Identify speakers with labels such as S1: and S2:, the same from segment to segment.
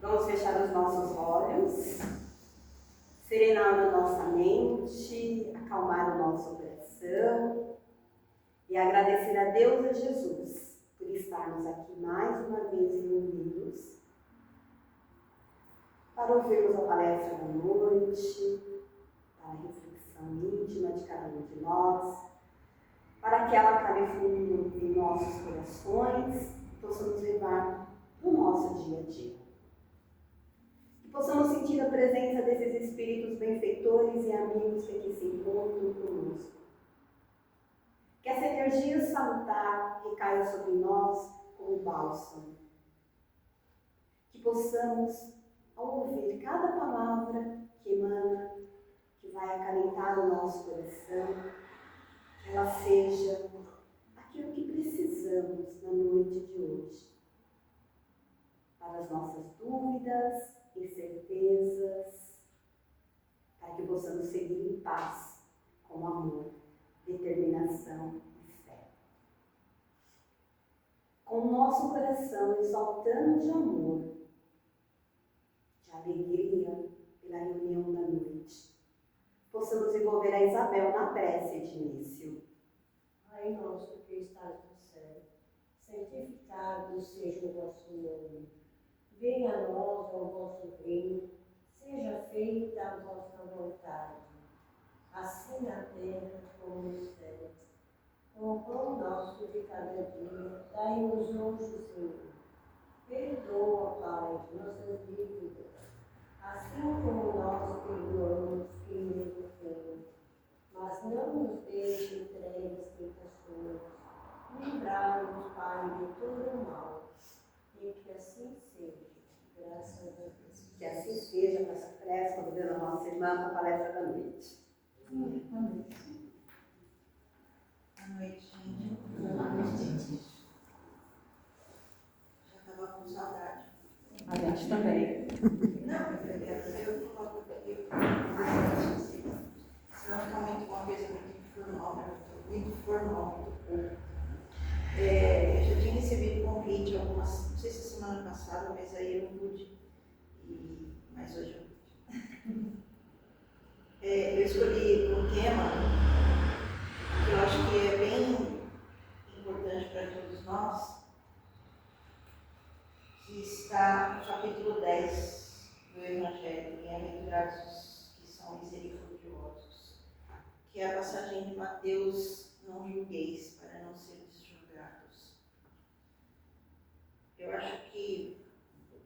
S1: Vamos fechar os nossos olhos, serenar a nossa mente, acalmar o nosso coração e agradecer a Deus e a Jesus por estarmos aqui mais uma vez reunidos para ouvirmos a palestra da noite, para a reflexão íntima de cada um de nós, para que ela cabe fundo em nossos corações e possamos levar no nosso dia a dia. Que possamos sentir a presença desses espíritos benfeitores e amigos que aqui se encontram conosco. Que essa energia salutar recaia sobre nós como bálsamo. Que possamos, ao ouvir cada palavra que emana, que vai acalentar o nosso coração, que ela seja aquilo que precisamos na noite de hoje, para as nossas dúvidas, incertezas, para que possamos seguir em paz, com amor, determinação e fé. Com o nosso coração exaltando de amor, de alegria pela reunião da noite, possamos envolver a Isabel na prece de início.
S2: Pai nosso que estás no céu, santificado seja o vosso nome. Venha a nós o vosso reino, seja feita a vossa vontade, assim na terra como nos céus. O pão nosso de cada dia, dai-nos hoje, Senhor. Perdoa, Pai, nossas dívidas, assim como nós perdoamos quem nos ofende. Mas não nos deixe entregue às tentações. Livrai-nos, Pai, de todo o mal. E que assim seja. Graças a Deus.
S1: Que assim seja com essa prece, convidando a nossa irmã para a palestra da noite.
S3: Boa noite, gente. Boa noite, gente. Já estava com saudade.
S1: A gente também.
S3: Não, eu coloco aqui. Senão fica uma coisa muito formal, muito pouco. Eu já tinha recebido convite algumas, não sei se semana passada, mas aí eu não pude. Mas hoje eu pude. Eu escolhi um tema que eu acho que é bem importante para todos nós, que está no capítulo 10 do Evangelho, Bem-aventurados que são misericordiosos, que é a passagem de Mateus: não julgueis para não seres julgados. Eu acho que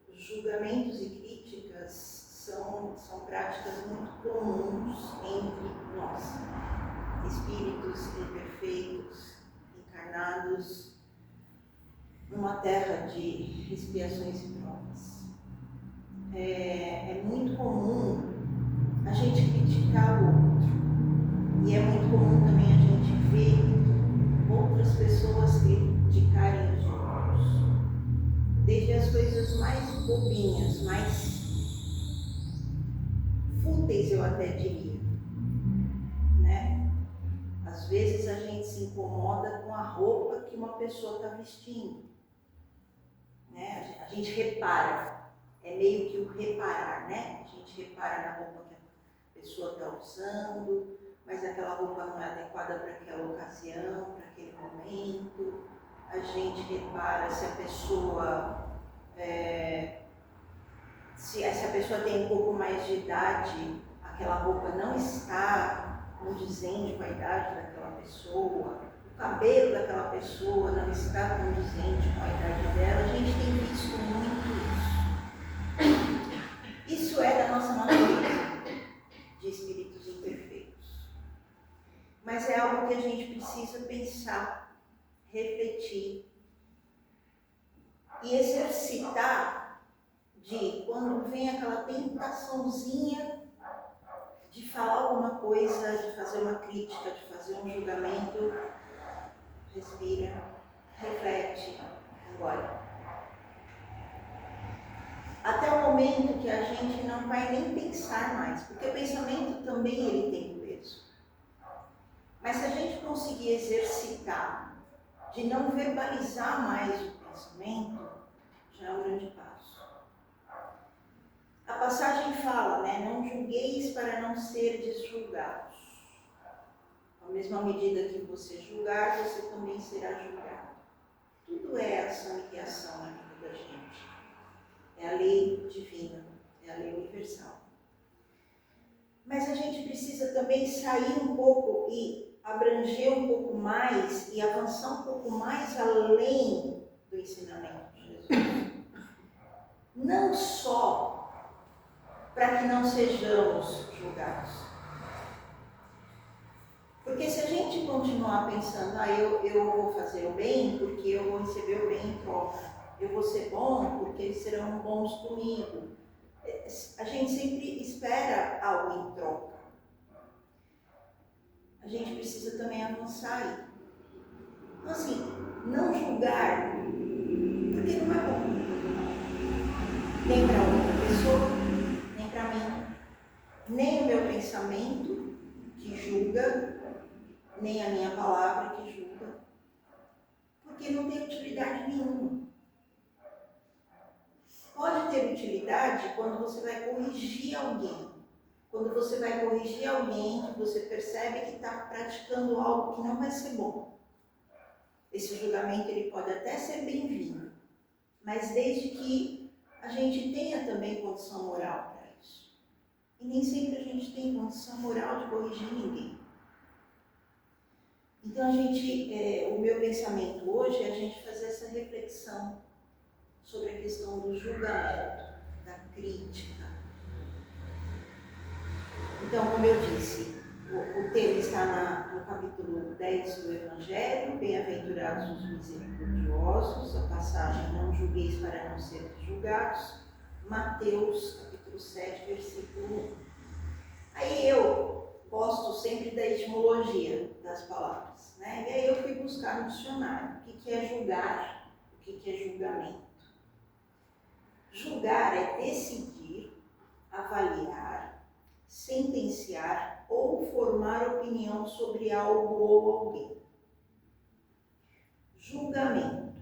S3: os julgamentos e críticas são práticas muito comuns entre nós, espíritos imperfeitos, encarnados numa terra de expiações e provas. É muito comum a gente criticar o outro, e é muito comum também a gente ver outras pessoas criticarem os outros, desde as coisas mais bobinhas, mais fúteis, eu até diria, né? Às vezes a gente se incomoda com a roupa que uma pessoa está vestindo, né? A gente repara, é meio que o reparar, né? A gente repara na roupa que a pessoa está usando, mas aquela roupa não é adequada para aquela ocasião, para aquele momento. A gente repara se a pessoa se a pessoa tem um pouco mais de idade, aquela roupa não está condizente com a idade daquela pessoa, o cabelo daquela pessoa não está condizente com a idade dela. A gente tem visto muito isso. Isso é da nossa natureza, de espíritos imperfeitos. Mas é algo que a gente precisa pensar, refletir e exercitar, de quando vem aquela tentaçãozinha de falar alguma coisa, de fazer uma crítica, de fazer um julgamento, respira, reflete, agora. Até o momento que a gente não vai nem pensar mais, porque o pensamento também ele tem peso. Mas se a gente conseguir exercitar, de não verbalizar mais o pensamento, já é um grande passo. julgueis para não serdes julgados. À mesma medida que você julgar, você também será julgado. Tudo é ação e reação na vida da gente. É a lei divina, é a lei universal. Mas a gente precisa também sair um pouco e abranger um pouco mais e avançar um pouco mais além do ensinamento de Jesus. Não só para que não sejamos julgados. Porque se a gente continuar pensando, eu vou fazer o bem porque eu vou receber o bem em troca, eu vou ser bom porque eles serão bons comigo, a gente sempre espera algo em troca. A gente precisa também avançar aí. Então, assim, não julgar, porque não é bom. Nem para outra pessoa, nem para mim, nem o meu pensamento que julga, nem a minha palavra que julga, porque não tem utilidade nenhuma. Pode ter utilidade quando você vai corrigir alguém. Quando você vai corrigir alguém que você percebe que está praticando algo que não vai ser bom. Esse julgamento ele pode até ser bem-vindo, mas desde que a gente tenha também condição moral para isso. E nem sempre a gente tem condição moral de corrigir ninguém. Então, o meu pensamento hoje é a gente fazer essa reflexão sobre a questão do julgamento, da crítica. Então, como eu disse, o tema está no capítulo 10 do Evangelho, bem-aventurados os misericordiosos, a passagem não julgueis para não serem julgados, Mateus, capítulo 7, versículo 1. Aí eu gosto sempre da etimologia das palavras, né? E aí eu fui buscar no dicionário o que é julgar, o que é julgamento. Julgar é decidir, avaliar, sentenciar ou formar opinião sobre algo ou alguém. Julgamento,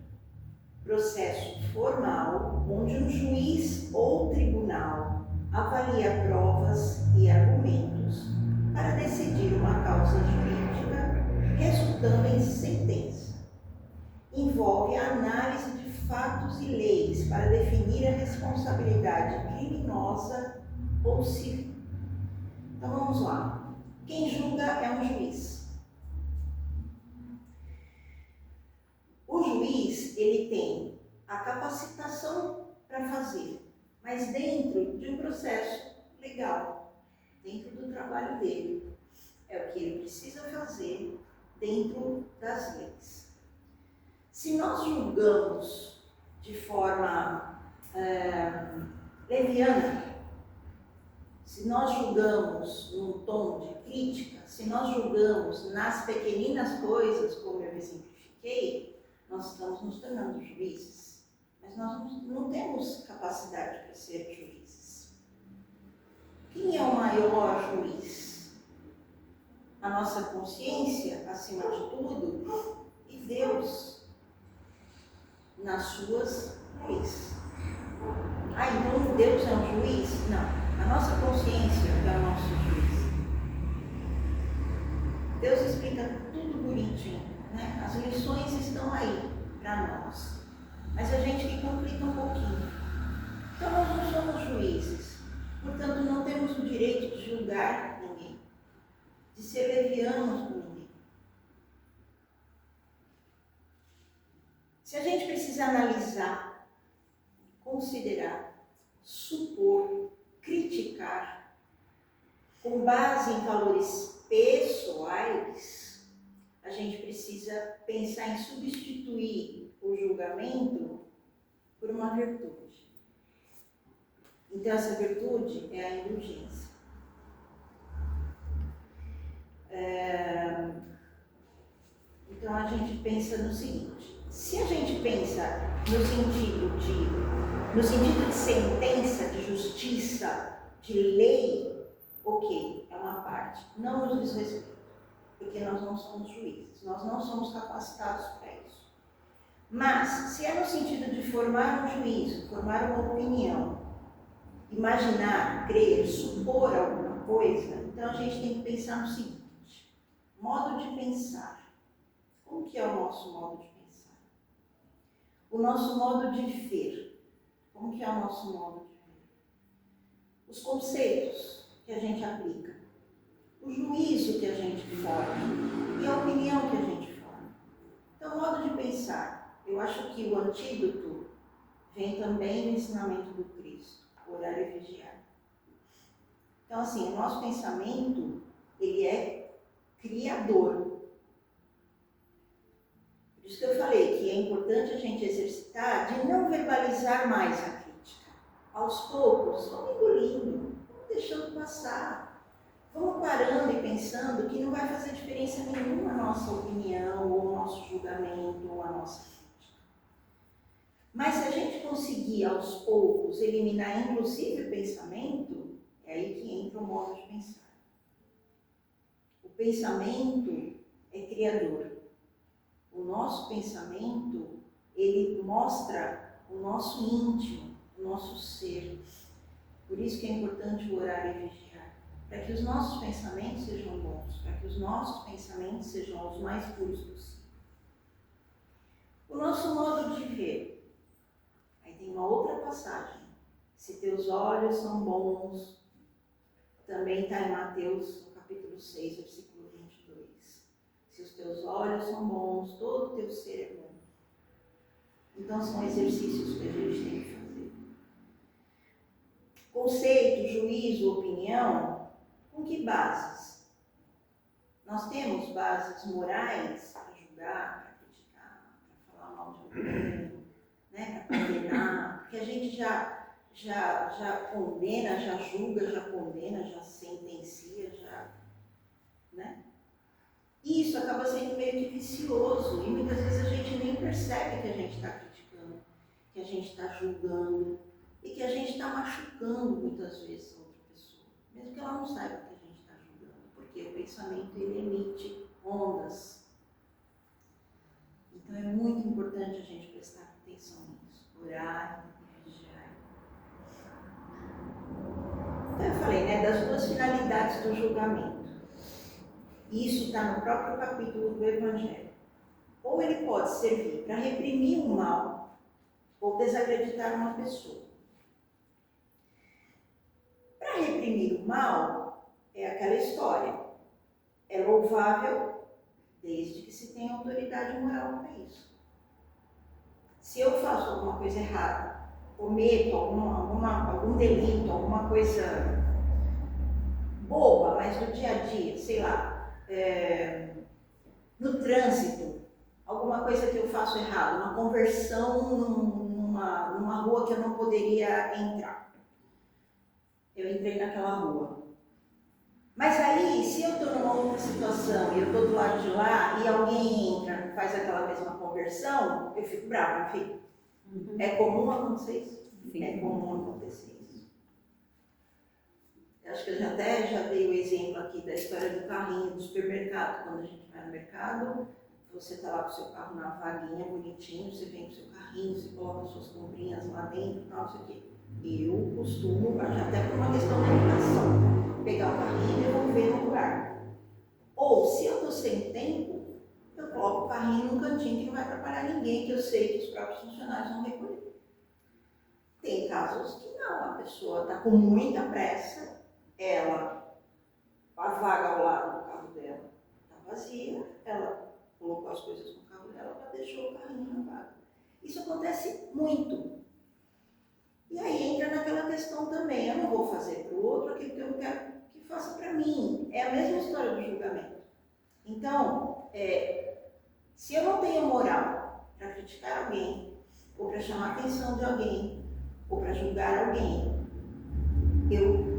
S3: processo formal onde um juiz ou tribunal avalia provas e argumentos para decidir uma causa jurídica, resultando em sentença. Envolve a análise de fatos e leis para definir a responsabilidade criminosa ou civil. Então vamos lá. Quem julga é um juiz. O juiz, ele tem a capacitação para fazer, mas dentro de um processo legal, dentro do trabalho dele. É o que ele precisa fazer dentro das leis. Se nós julgamos de forma leviana, se nós julgamos num tom de crítica, se nós julgamos nas pequeninas coisas, como eu exemplifiquei, nós estamos nos tornando juízes. Mas nós não temos capacidade para ser juízes. Quem é o maior juiz? A nossa consciência, acima de tudo, e Deus, nas suas leis. Então Deus é um juiz? Não. A nossa consciência é o nosso juiz. Deus explica tudo bonitinho, né? As lições estão aí para nós. Mas a gente que complica um pouquinho. Então nós não somos juízes. Portanto, não temos o direito de julgar ninguém. De ser levianos com ninguém. Se a gente precisa analisar, considerar, supor, criticar, com base em valores pessoais, a gente precisa pensar em substituir o julgamento por uma virtude. Então, essa virtude é a indulgência. Então, a gente pensa no seguinte: se a gente pensa no sentido de sentença, de justiça, de lei, ok, é uma parte, não nos diz respeito, porque nós não somos juízes, nós não somos capacitados para isso. Mas, se é no sentido de formar um juízo, formar uma opinião, imaginar, crer, supor alguma coisa, então a gente tem que pensar no seguinte: modo de pensar. Como que é o nosso modo de pensar? O nosso modo de ver. Como que é o nosso modo de ver? Os conceitos que a gente aplica. O juízo que a gente forma. E a opinião que a gente forma. Então, modo de pensar. Eu acho que o antídoto vem também no ensinamento do Cristo. Orar e vigiar. Então, assim, o nosso pensamento, ele é criador. Por isso que eu falei que é importante a gente exercitar de não verbalizar mais a crítica. Aos poucos, vamos engolindo, vamos deixando passar. Vamos parando e pensando que não vai fazer diferença nenhuma a nossa opinião, ou o nosso julgamento, ou a nossa crítica. Mas se a gente conseguir, aos poucos, eliminar inclusive o pensamento, é aí que entra o modo de pensar. O pensamento é criador. O nosso pensamento, ele mostra o nosso íntimo, o nosso ser. Por isso que é importante orar e vigiar. Para que os nossos pensamentos sejam bons, para que os nossos pensamentos sejam os mais puros possível. O nosso modo de ver. Aí tem uma outra passagem. Se teus olhos são bons, também está em Mateus, no capítulo 6, versículo 22. Se os teus olhos são bons, todo o teu ser é bom. Então são exercícios que a gente tem que fazer. Conceito, juízo, opinião, com que bases? Nós temos bases morais para julgar, para criticar, para falar mal de alguém, né, para condenar, porque a gente já condena, já julga, já condena, já sentencia, né? E isso acaba sendo meio que vicioso, e muitas vezes a gente nem percebe que a gente está criticando, que a gente está julgando, e que a gente está machucando muitas vezes a outra pessoa, mesmo que ela não saiba que a gente está julgando, porque o pensamento ele emite ondas. Então é muito importante a gente prestar atenção nisso, orar e vigiar. Então eu falei, né, das duas finalidades do julgamento. Isso está no próprio capítulo do Evangelho. Ou ele pode servir para reprimir o mal ou desacreditar uma pessoa. Para reprimir o mal, é aquela história. É louvável desde que se tenha autoridade moral para isso. Se eu faço alguma coisa errada, cometo algum delito, alguma coisa boba, mas do dia a dia, sei lá, no trânsito, alguma coisa que eu faço errado, uma conversão numa rua que eu não poderia entrar. Eu entrei naquela rua. Mas aí, se eu estou numa outra situação e eu estou do lado de lá e alguém entra, faz aquela mesma conversão, eu fico brava, não fico? É comum acontecer isso? Sim. É comum acontecer isso. Eu acho que eu já dei o exemplo aqui da história do carrinho do supermercado. Quando a gente vai no mercado, você está lá com o seu carro na vaguinha, bonitinho, você vem com o seu carrinho, você coloca suas comprinhas lá dentro, tal, não sei o quê. Eu costumo, até por uma questão de educação, pegar o carrinho e devolver no lugar. Ou, se eu estou sem tempo, eu coloco o carrinho num cantinho que não vai atrapalhar ninguém, que eu sei que os próprios funcionários vão recolher. Tem casos que não, a pessoa está com muita pressa, a vaga ao lado do carro dela está vazia, ela colocou as coisas no carro dela, ela deixou o carrinho na vaga. Isso acontece muito. E aí entra naquela questão também, eu não vou fazer para o outro aquilo que eu não quero que faça para mim. É a mesma história do julgamento. Então, se eu não tenho moral para criticar alguém, ou para chamar a atenção de alguém, ou para julgar alguém, eu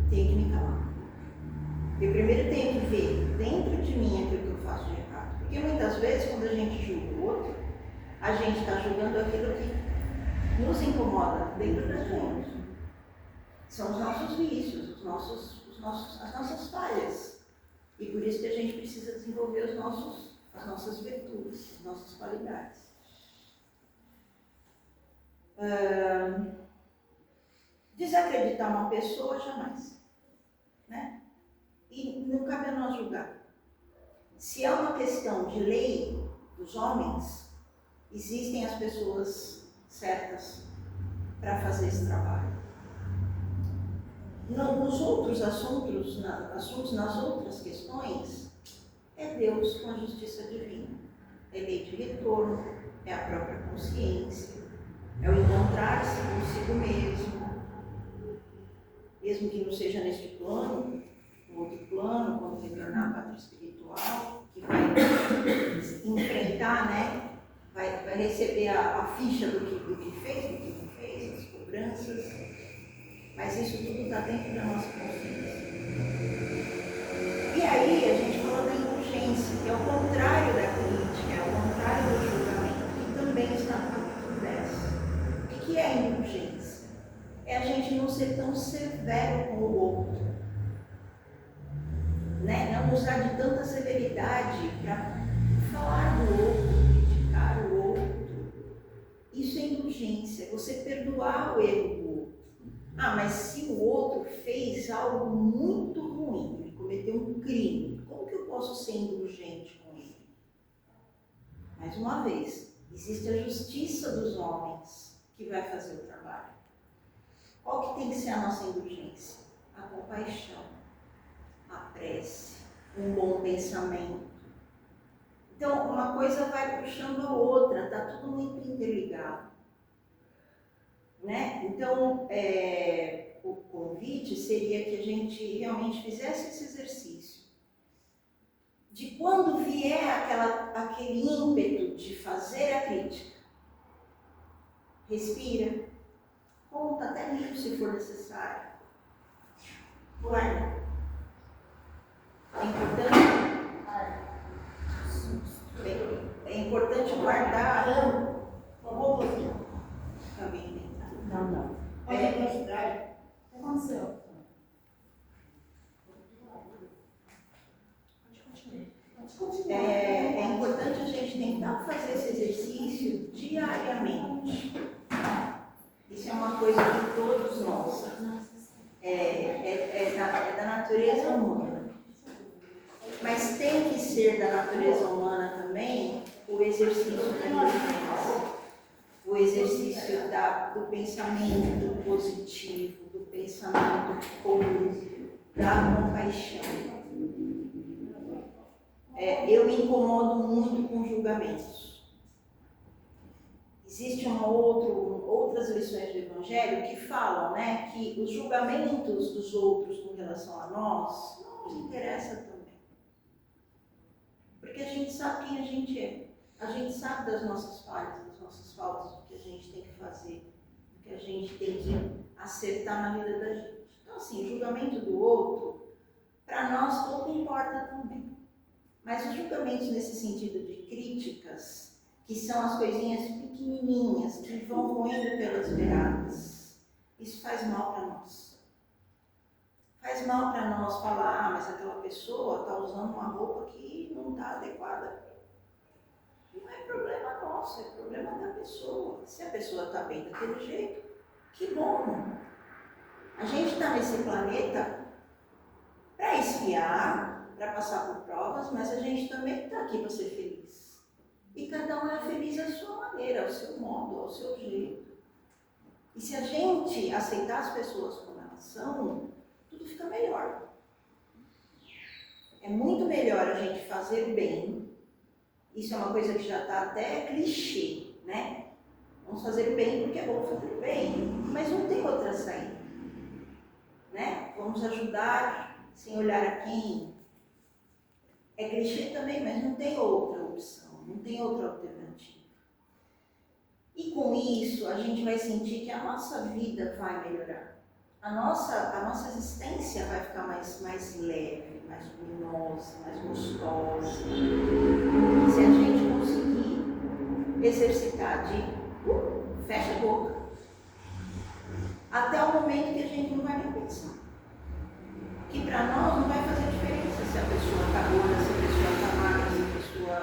S3: tenho que me calar. Eu primeiro tenho que ver dentro de mim aquilo que eu faço de errado. Porque muitas vezes, quando a gente julga o outro, a gente está julgando aquilo que nos incomoda dentro da gente. São os nossos vícios, as nossas falhas. E por isso que a gente precisa desenvolver as nossas virtudes, as nossas qualidades. De Desacreditar uma pessoa, jamais. Né? E não cabe a nós julgar. Se é uma questão de lei dos homens, existem as pessoas certas para fazer esse trabalho. Nos outros assuntos, nas outras questões, é Deus com a justiça divina. É lei de retorno, é a própria consciência, é o encontrar-se consigo mesmo. Mesmo que não seja neste plano, no outro plano, quando retornar à pátria espiritual, que vai enfrentar, né? Vai receber a ficha do que fez, do que não fez, as cobranças. Mas isso tudo está dentro da nossa consciência. E aí a gente falou da indulgência, que é o contrário da crítica, é o contrário do julgamento, que também está no capítulo 10. O que é a indulgência? É a gente não ser tão severo com o outro, né? Não usar de tanta severidade para falar do outro, criticar o outro. Isso é indulgência, você perdoar o erro do outro. Ah, mas se o outro fez algo muito ruim, ele cometeu um crime, como que eu posso ser indulgente com ele? Mais uma vez, existe a justiça dos homens que vai fazer o trabalho. Qual que tem que ser a nossa indulgência? A compaixão, a prece, um bom pensamento. Então, uma coisa vai puxando a outra, está tudo muito interligado. Né? Então, o convite seria que a gente realmente fizesse esse exercício. De quando vier aquele ímpeto de fazer a crítica, respira, conta até mil se for necessário. Guarda. É importante guardar. Também.
S2: Não.
S1: Pode ir para a cidade. O que aconteceu? É importante a gente tentar fazer esse exercício diariamente. Isso é uma coisa de todos nós. É da natureza humana. Mas tem que ser da natureza humana também o exercício da indulgência. O exercício do pensamento positivo, do pensamento puro, da compaixão. Eu me incomodo muito com julgamentos. Existem outras lições do Evangelho que falam, né, que os julgamentos dos outros com relação a nós não nos interessa também. Porque a gente sabe quem a gente é. A gente sabe das nossas falhas, das nossas faltas, do que a gente tem que fazer, do que a gente tem que acertar na vida da gente. Então, assim, o julgamento do outro, para nós, pouco importa também. Mas os julgamentos nesse sentido de críticas, que são as coisinhas pequenininhas, que vão roendo pelas beiradas, isso faz mal para nós. Faz mal para nós falar, mas aquela pessoa está usando uma roupa que não está adequada. Não é problema nosso, é problema da pessoa. Se a pessoa está bem daquele jeito, que bom. A gente está nesse planeta para esfriar, para passar por provas, mas a gente também está aqui para ser feliz. E cada um é feliz à sua maneira, ao seu modo, ao seu jeito. E se a gente aceitar as pessoas como elas são, tudo fica melhor. É muito melhor a gente fazer o bem. Isso é uma coisa que já está até clichê, né? Vamos fazer o bem porque é bom fazer o bem, mas não tem outra saída, né? Vamos ajudar sem olhar a quem. É clichê também, mas não tem outra opção, não tem outra alternativa. E com isso, a gente vai sentir que a nossa vida vai melhorar. A nossa existência vai ficar mais leve, mais luminosa, mais gostosa. Se a gente conseguir exercitar fecha a boca, até o momento que a gente não vai nem pensar. Que para nós não vai fazer diferença se a pessoa está gorda, se a pessoa está magra, se a pessoa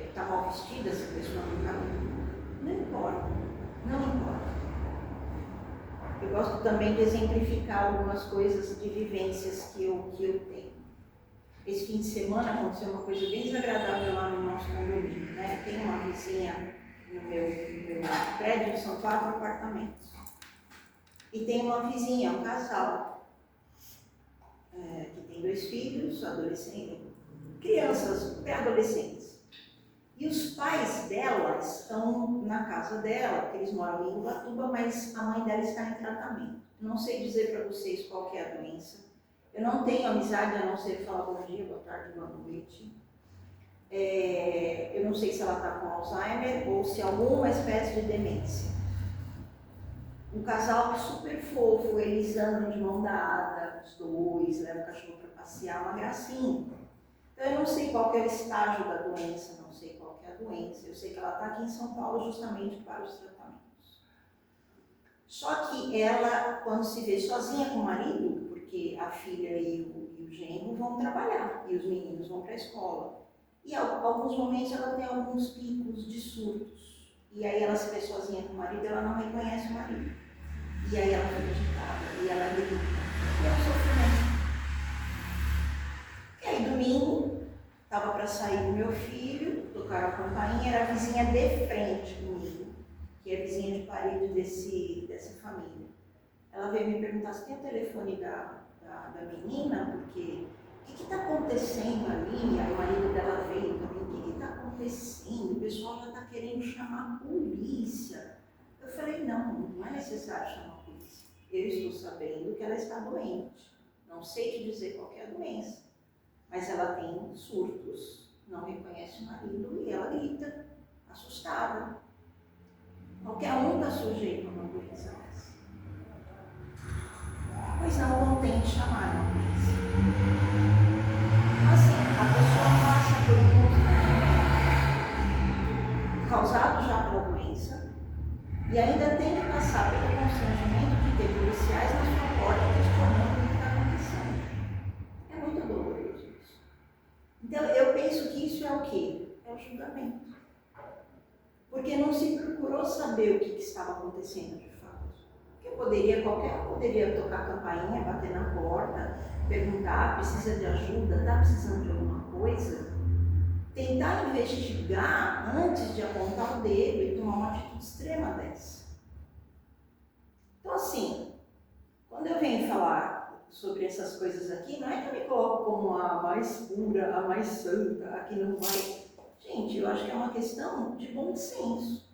S1: está mal vestida, se a pessoa não está. Não importa. Não importa.
S3: eu gosto também de exemplificar algumas coisas de vivências que eu tenho. Esse fim de semana aconteceu uma coisa bem desagradável lá no nosso condomínio, né? Tem uma vizinha no meu prédio, são 4 apartamentos. E tem uma vizinha, um casal, que tem 2 filhos, adolescentes, crianças, pré-adolescentes. E os pais dela estão na casa dela, porque eles moram em Ubatuba, mas a mãe dela está em tratamento. Não sei dizer para vocês qual que é a doença. Eu não tenho amizade a não ser falar bom dia, boa tarde, boa noite. Eu não sei se ela está com Alzheimer ou se alguma espécie de demência. Um casal super fofo, eles andam de mão dada, os 2, levam o cachorro para passear, uma gracinha. Então eu não sei qual que é o estágio da doença, não sei qual que é a doença. Eu sei que ela está aqui em São Paulo justamente para os tratamentos. Só que ela, quando se vê sozinha com o marido, porque a filha e o genro vão trabalhar e os meninos vão para a escola. E em alguns momentos ela tem alguns picos de surtos. E aí ela se vê sozinha com o marido, ela não reconhece o marido. E aí ela fica agitada, e ela grita. E é um sofrimento. E aí domingo, estava para sair do meu filho, tocaram a campainha, era a vizinha de frente comigo, que é a vizinha de parede dessa família. Ela veio me perguntar se tem o telefone da menina, porque o que está acontecendo ali? Aí o marido dela veio também, o que está acontecendo? O pessoal já está querendo chamar a polícia. Eu falei, não é necessário chamar a polícia. Eu estou sabendo que ela está doente. Não sei te dizer qual é a doença, mas ela tem surtos, não reconhece o marido e ela grita, assustada. Qualquer um está sujeito a uma doença dessa. Pois não tente chamar a polícia. Assim, a pessoa passa por um causado já pela doença e ainda tem que passar pelo constrangimento de ter policiais na sua porta questionando o que está acontecendo. É muito doloroso isso. Então, eu penso que isso é o quê? É o julgamento. Porque não se procurou saber o que estava acontecendo de fato. Qualquer um poderia tocar a campainha, bater na porta, perguntar, precisa de ajuda, está precisando de alguma coisa? Tentar investigar antes de apontar o dedo e tomar uma atitude extrema dessa. Então assim, quando eu venho falar sobre essas coisas aqui, não é que eu me coloco como a mais pura, a mais santa, a que não vai... Gente, eu acho que é uma questão de bom senso.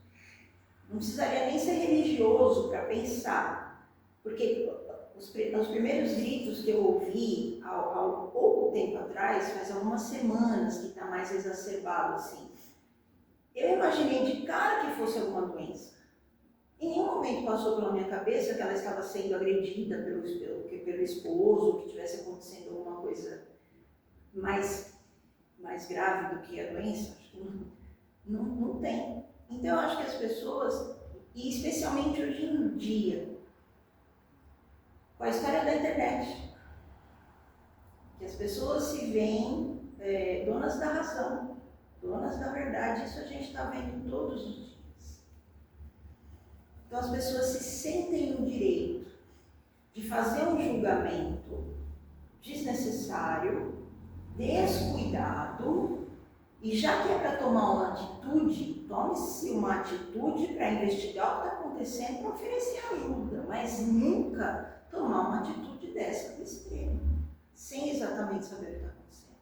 S3: Não precisaria nem ser religioso para pensar, porque os primeiros gritos que eu ouvi há pouco tempo atrás, faz algumas semanas que está mais exacerbado assim, eu imaginei de cara que fosse alguma doença. Em nenhum momento passou pela minha cabeça que ela estava sendo agredida pelo esposo, que tivesse acontecendo alguma coisa mais grave do que a doença. Acho que não tem. Então eu acho que as pessoas, e especialmente hoje em dia, com a história da internet, que as pessoas se veem donas da razão, donas da verdade, isso a gente está vendo todos os dias. Então as pessoas se sentem no direito de fazer um julgamento desnecessário, descuidado, e já que é para tomar uma atitude, tome-se uma atitude para investigar o que está acontecendo, para oferecer ajuda, mas nunca tomar uma atitude dessa do extremo, sem exatamente saber o que está acontecendo.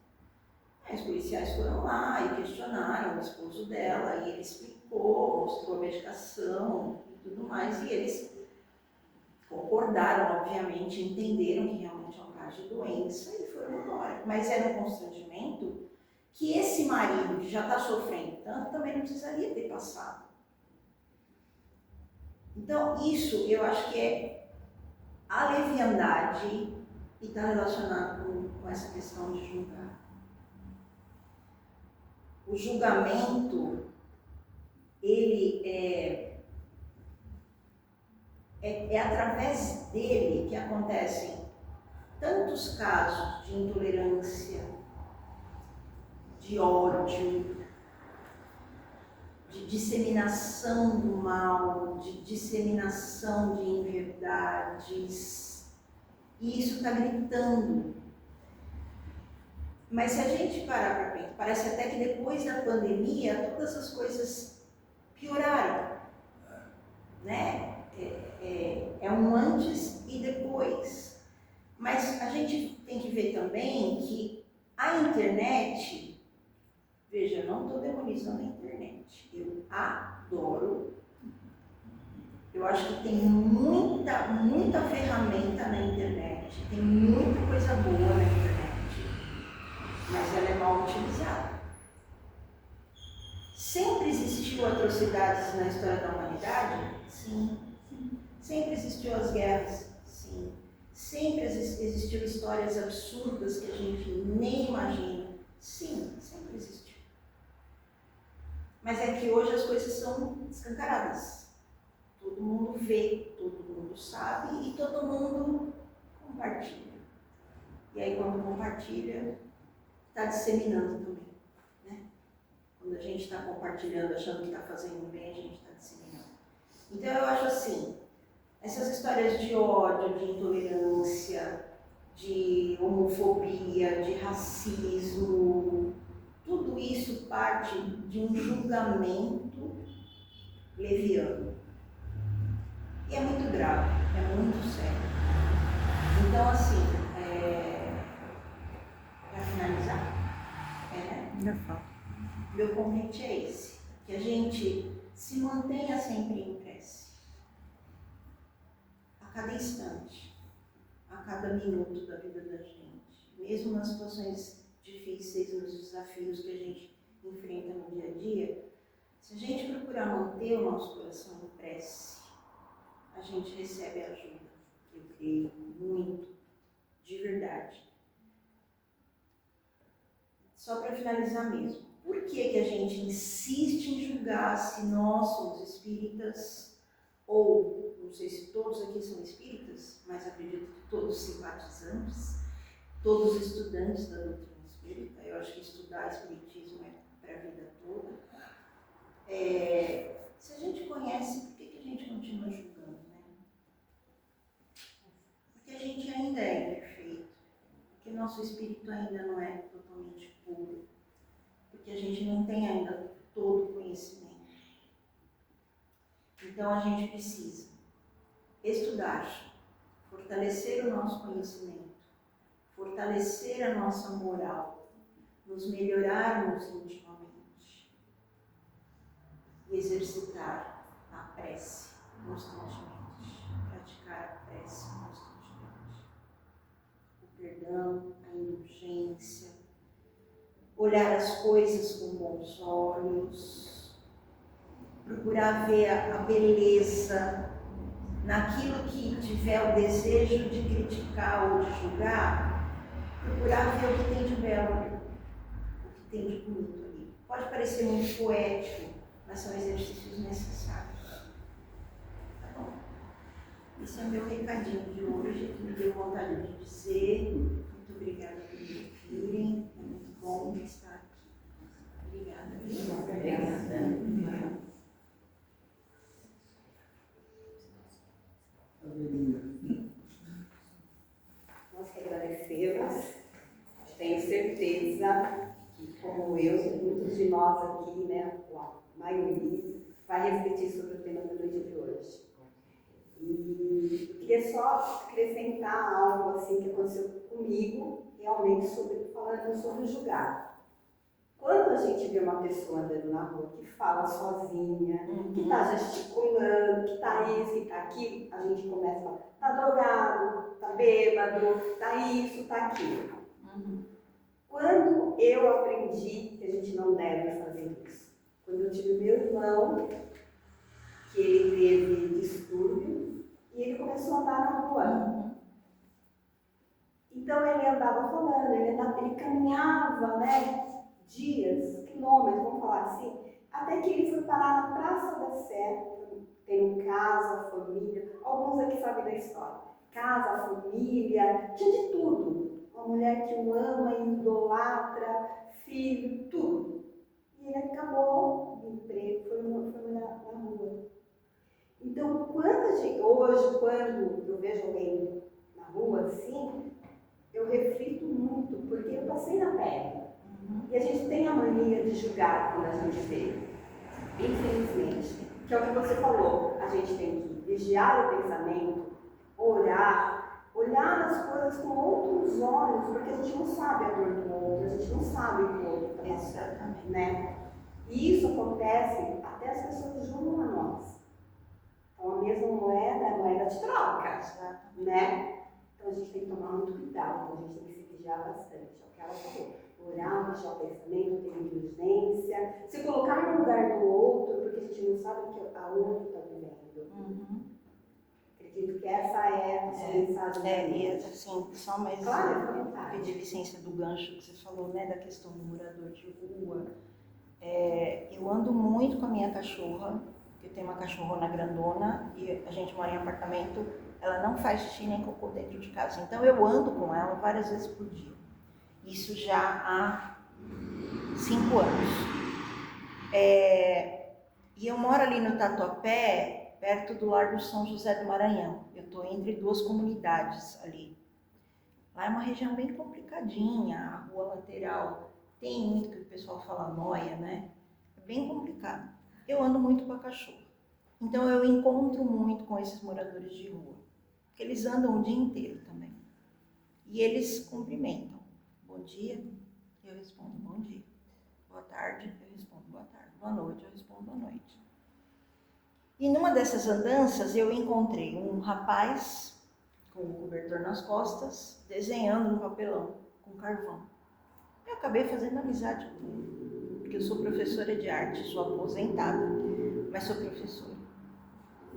S3: Aí os policiais foram lá e questionaram o esposo dela, e ele explicou, mostrou a medicação e tudo mais, e eles concordaram, obviamente, entenderam que realmente é um caso de doença e foram embora. Mas era um constrangimento que esse marido, que já está sofrendo tanto, também não precisaria ter passado. Então, isso eu acho que é a leviandade e está relacionado com essa questão de julgar. O julgamento, ele é através dele que acontecem tantos casos de intolerância, de ódio, de disseminação do mal, de disseminação de inverdade, cidades, e isso está gritando. Mas se a gente parar para pensar, parece até que depois da pandemia todas as coisas pioraram, né? É um antes e depois. Mas a gente tem que ver também que a internet, veja, eu não estou demonizando a internet, eu adoro. Eu acho que tem muita ferramenta na internet, tem muita coisa boa na internet, mas ela é mal utilizada. Sempre existiu atrocidades na história da humanidade? Sim. Sempre existiu as guerras? Sim. Sempre existiu histórias absurdas que a gente nem imagina? Sim, sempre existiu. Mas é que hoje as coisas são escancaradas. Todo mundo vê, todo mundo sabe e todo mundo compartilha. E aí quando compartilha, está disseminando também, né? Quando a gente está compartilhando, achando que está fazendo bem, a gente está disseminando. Então eu acho assim, essas histórias de ódio, de intolerância, de homofobia, de racismo, tudo isso parte de um julgamento leviano. E é muito grave, é muito sério. Então, assim, para finalizar, meu convite é esse, que a gente se mantenha sempre em prece, a cada instante, a cada minuto da vida da gente, mesmo nas situações difíceis, nos desafios que a gente enfrenta no dia a dia, se a gente procurar manter o nosso coração em prece, a gente recebe ajuda, eu creio muito, de verdade. Só para finalizar mesmo, por que a gente insiste em julgar se nós somos espíritas, ou, não sei se todos aqui são espíritas, mas acredito que todos simpatizantes, todos estudantes da doutrina espírita, eu acho que estudar espiritismo é para a vida toda. Se a gente conhece, por que a gente continua julgando? Porque a gente ainda é imperfeito, porque nosso espírito ainda não é totalmente puro, porque a gente não tem ainda todo o conhecimento. Então a gente precisa estudar, fortalecer o nosso conhecimento, fortalecer a nossa moral, nos melhorarmos intimamente e exercitar a prece constantemente, praticar a prece constantemente. O perdão, a indulgência, olhar as coisas com bons olhos, procurar ver a beleza naquilo que tiver o desejo de criticar ou de julgar, procurar ver o que tem de belo, o que tem de bonito ali. Pode parecer muito poético, mas são exercícios necessários. Tá bom? Esse é o meu recadinho de hoje, que me deu vontade de dizer. Muito obrigada por me ouvirem. É muito bom estar aqui. Obrigada. Obrigada.
S1: Nós que agradecemos, tenho certeza que, como eu, muitos de nós aqui, né, a maioria, vai refletir sobre o tema da noite de hoje. E eu queria só acrescentar algo assim que aconteceu comigo, realmente falando sobre julgar. Quando a gente vê uma pessoa andando na rua que fala sozinha, que está gesticulando, que está isso, que está aquilo, a gente começa a falar, está drogado, está bêbado, está isso, está aquilo. Quando eu aprendi que a gente não deve fazer isso? Quando eu tive meu irmão, que ele teve distúrbio, e ele começou a andar na rua. Então ele andava falando, ele caminhava, né? Dias, quilômetros, vamos falar assim, até que ele foi parar na Praça da Sé, tem casa, família, alguns aqui sabem da história, casa, família, tinha de tudo, uma mulher que o ama, idolatra, filho, tudo. E ele acabou o emprego, foi na rua. Então, hoje, quando eu vejo reflito muito, porque eu passei na pele. E a gente tem a mania de julgar quando a gente vê. Infelizmente, que é o que você falou, a gente tem que vigiar o pensamento, orar, olhar as coisas com outros olhos, porque a gente não sabe a dor do outro, a gente não sabe o que o outro está passando, né? E isso acontece até as pessoas julgam a nós. Então a mesma moeda é moeda de troca, né? Então a gente tem que tomar muito cuidado, a gente tem que se vigiar bastante, é o que ela falou. Orar, baixar o pensamento, ter inteligência, se colocar no lugar do outro, porque a gente não sabe o que a outra está vivendo. Acredito que essa é a sua mensagem.
S3: E assim, só mais pedir licença do gancho que você falou, né, da questão do morador de rua. Eu ando muito com a minha cachorra, eu tenho uma cachorrona grandona e a gente mora em apartamento, ela não faz xixi nem cocô dentro de casa, então eu ando com ela várias vezes por dia. Isso já há 5 anos. E eu moro ali no Tatuapé, perto do Largo São José do Maranhão. Eu estou entre 2 comunidades ali. Lá é uma região bem complicadinha, a rua lateral tem muito que o pessoal fala noia, né? É bem complicado. Eu ando muito com a cachorra. Então eu encontro muito com esses moradores de rua. Porque eles andam o dia inteiro também. E eles cumprimentam. Bom dia, eu respondo bom dia. Boa tarde, eu respondo boa tarde. Boa noite, eu respondo boa noite. E numa dessas andanças eu encontrei um rapaz com o cobertor nas costas, desenhando no papelão, com carvão. Eu acabei fazendo amizade com ele, porque eu sou professora de arte, sou aposentada, mas sou professora.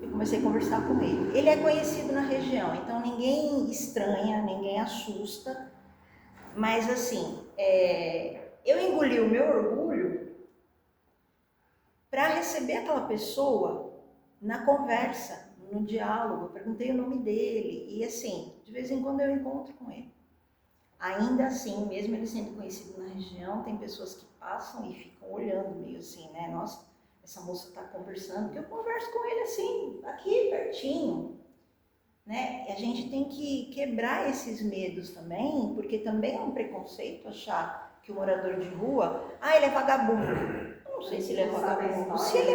S3: Eu comecei a conversar com ele. Ele é conhecido na região, então ninguém estranha, ninguém assusta. Mas assim, eu engoli o meu orgulho para receber aquela pessoa na conversa, no diálogo. Eu perguntei o nome dele e assim, de vez em quando eu encontro com ele. Ainda assim, mesmo ele sendo conhecido na região, tem pessoas que passam e ficam olhando meio assim, né? Nossa, essa moça está conversando, porque eu converso com ele assim, aqui pertinho. Né? E a gente tem que quebrar esses medos também, porque também é um preconceito achar que o morador de rua, ele é vagabundo. Eu não sei se ele é vagabundo. Se ele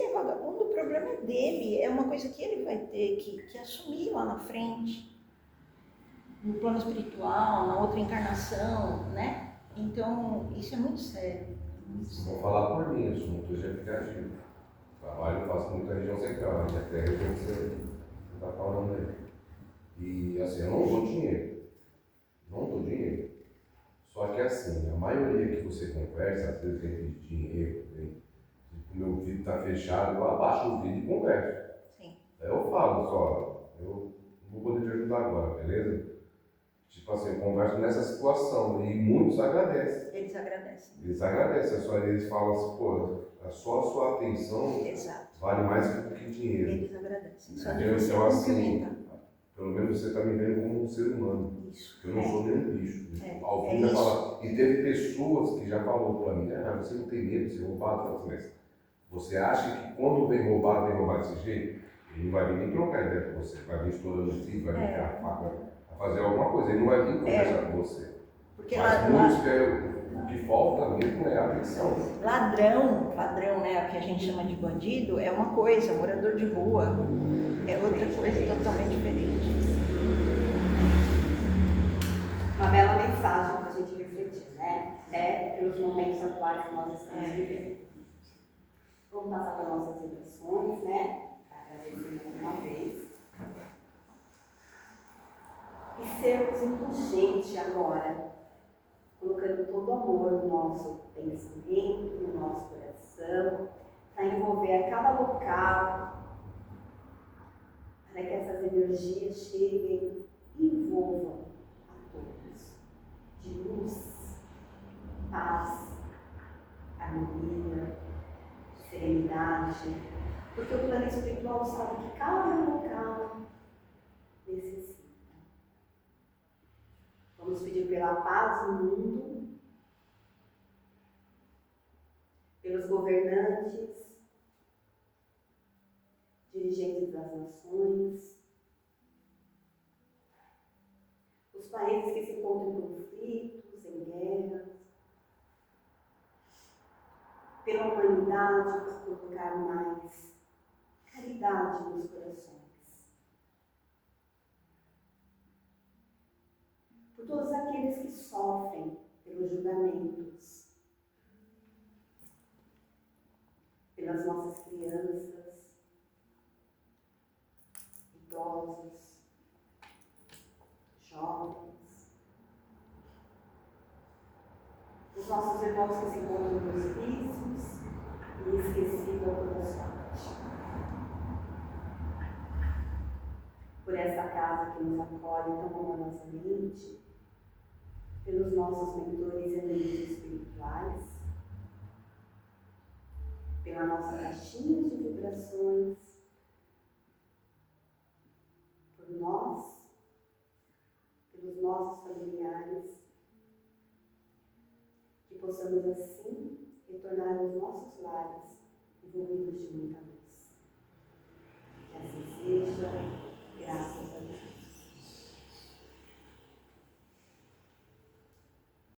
S3: é vagabundo, o problema é dele, é uma coisa que ele vai ter que assumir lá na frente, no plano espiritual, na outra encarnação, né? Então, isso é muito sério.
S4: Vou falar por mim, eu sou muito exemplificativo. Trabalho, eu faço muita região central, a minha terra tem que ser. Tá falando aí. E assim, eu não dou dinheiro. Não dou dinheiro. Só que assim, a maioria que você conversa, às vezes tem dinheiro, o meu vídeo tá fechado, eu abaixo o vídeo e converso.
S3: Sim.
S4: Aí eu falo só, eu não vou poder te ajudar agora, beleza? Tipo assim, eu converso nessa situação e muitos agradecem.
S3: Eles agradecem.
S4: Eles agradecem, só eles falam assim, pô, só a sua atenção vale mais que dinheiro.
S3: Eles agradecem. Só de
S4: Então,
S3: você
S4: assim, pelo menos você está me vendo como um ser humano.
S3: Isso.
S4: Eu não sou nenhum bicho. Alguém vai falar. E teve pessoas que já falaram para mim, você não tem medo de ser roubado? Eu falei, mas você acha que quando vem roubado desse jeito, ele não vai vir nem trocar ideia com você, vai vir estourando o tiro, vai vir com a faca, vai fazer alguma coisa, ele não vai vir conversar com você.
S3: Porque
S4: mas muitos o que falta mesmo é a atenção.
S3: Ladrão, né, o que a gente chama de bandido, é uma coisa, morador de rua é outra coisa totalmente diferente.
S1: Uma bela mensagem para a gente refletir, né? Pelos momentos atuais que nós estamos vivendo. Vamos passar para nossas intenções, né? Agradecer mais uma vez. E sermos indulgentes agora, colocando todo o amor no nosso pensamento, no nosso coração, para envolver a cada local, para que essas energias cheguem e envolvam a todos, de luz, paz, harmonia, serenidade, porque o plano espiritual sabe que cada local necessita. Vamos pedir pela paz no mundo, pelos governantes, dirigentes das nações, os países contra conflitos, em guerras, pela humanidade, por colocar mais caridade nos corações, por todos aqueles que sofrem pelos julgamentos, pelas nossas crianças, idosos, jovens, os nossos irmãos que se encontram nos hospícios e esquecidos ou toda sorte. Por essa casa que nos acolhe tão amorosamente, pelos nossos mentores e amigos espirituais, pela nossa caixinha de vibrações, por nós, pelos nossos familiares, que possamos assim retornar aos nossos lares envolvidos de muita luz. Que assim seja.